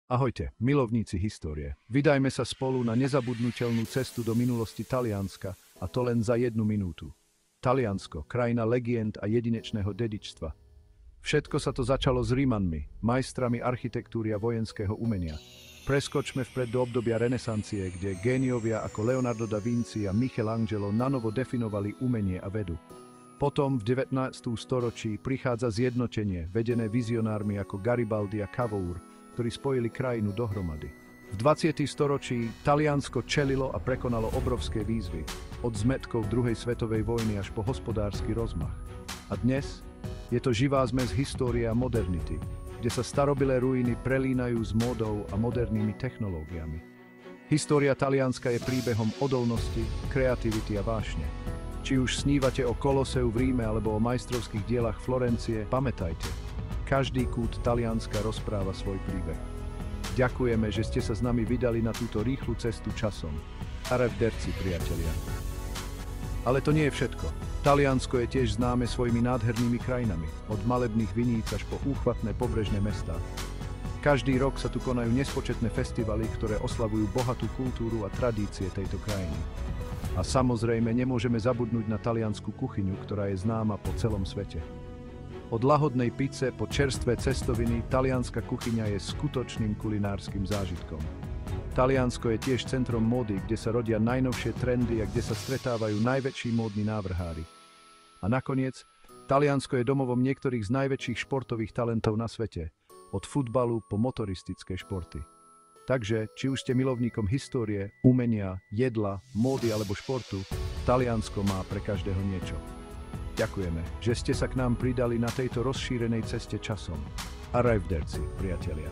Ahojte, milovníci histórie. Vydajme sa spolu na nezabudnutelnú cestu do minulosti Talianska, a to len za 1 minútu. Taliansko, krajina legend a jedinečného dedičstva. Všetko sa to začalo s Rimanmi, majstrami architektúry a vojenského umenia. Preskočme vpred do obdobia renesancie, kde géniovia ako Leonardo da Vinci a Michelangelo nanovo definovali umenie a vedu. Potom v 19. storočí prichádza zjednotenie, vedené vizionármi ako Garibaldi a Cavour, ktorí spojili krajinu dohromady. V 20. storočí Taliansko čelilo a prekonalo obrovské výzvy, od zmätkov druhej svetovej vojny až po hospodársky rozmach. A dnes je to živá zmes histórie a modernity, kde sa starobilé ruiny prelínajú s módou a modernými technológiami. História Talianska je príbehom odolnosti, kreativity a vášne. Či už snívate o Koloseu v Ríme alebo o majstrovských dielach Florencie, pamätajte, každý kút Talianska rozpráva svoj príbeh. Ďakujeme, že ste sa s nami vydali na túto rýchlu cestu časom. Arrivederci, priatelia. Ale to nie je všetko. Taliansko je tiež známe svojimi nádhernými krajinami, od malebných viníc až po úchvatné pobrežné mestá. Každý rok sa tu konajú nespočetné festivaly, ktoré oslavujú bohatú kultúru a tradície tejto krajiny. A samozrejme nemôžeme zabudnúť na taliansku kuchyňu, ktorá je známa po celom svete. Od lahodnej pice po čerstvé cestoviny, talianska kuchyňa je skutočným kulinárskym zážitkom. Taliansko je tiež centrom módy, kde sa rodia najnovšie trendy a kde sa stretávajú najväčší módni návrhári. A nakoniec, Taliansko je domovom niektorých z najväčších športových talentov na svete, od futbalu po motoristické športy. Takže, či už ste milovníkom histórie, umenia, jedla, módy alebo športu, Taliansko má pre každého niečo. Ďakujeme, že ste sa k nám pridali na tejto rozšírenej ceste časom. Arrivederci, priatelia.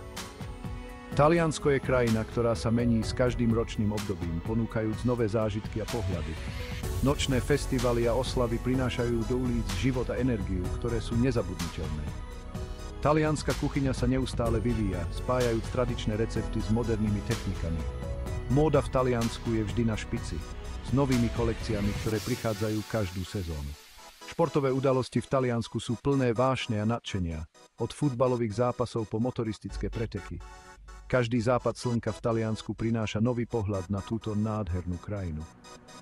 Taliansko je krajina, ktorá sa mení s každým ročným obdobím, ponúkajúc nové zážitky a pohľady. Nočné festivaly a oslavy prinášajú do ulic život a energiu, ktoré sú nezabudnutelné. Talianska kuchyňa sa neustále vyvíja, spájajúc tradičné recepty s modernými technikami. Móda v Taliansku je vždy na špici, s novými kolekciami, ktoré prichádzajú každú sezónu. Športové udalosti v Taliansku sú plné vášne a nadšenia, od futbalových zápasov po motoristické preteky. Každý západ slnka v Taliansku prináša nový pohľad na túto nádhernú krajinu.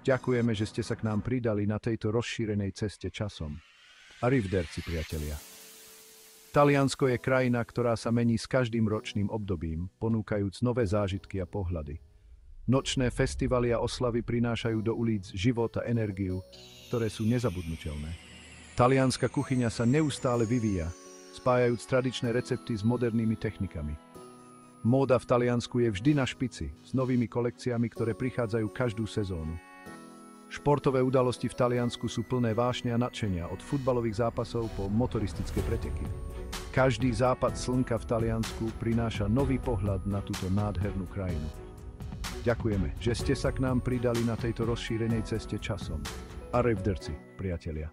Ďakujeme, že ste sa k nám pridali na tejto rozšírenej ceste časom. Arrivederci, priatelia. Taliansko je krajina, ktorá sa mení s každým ročným obdobím, ponúkajúc nové zážitky a pohľady. Nočné festivaly a oslavy prinášajú do ulic život a energiu, ktoré sú nezabudnutelné. Talianska kuchyňa sa neustále vyvíja, spájajúc tradičné recepty s modernými technikami. Móda v Taliansku je vždy na špici, s novými kolekciami, ktoré prichádzajú každú sezónu. Športové udalosti v Taliansku sú plné vášne a nadšenia, od futbalových zápasov po motoristické preteky. Každý západ slnka v Taliansku prináša nový pohľad na túto nádhernú krajinu. Ďakujeme, že ste sa k nám pridali na tejto rozšírenej ceste časom. Arrivederci, priatelia.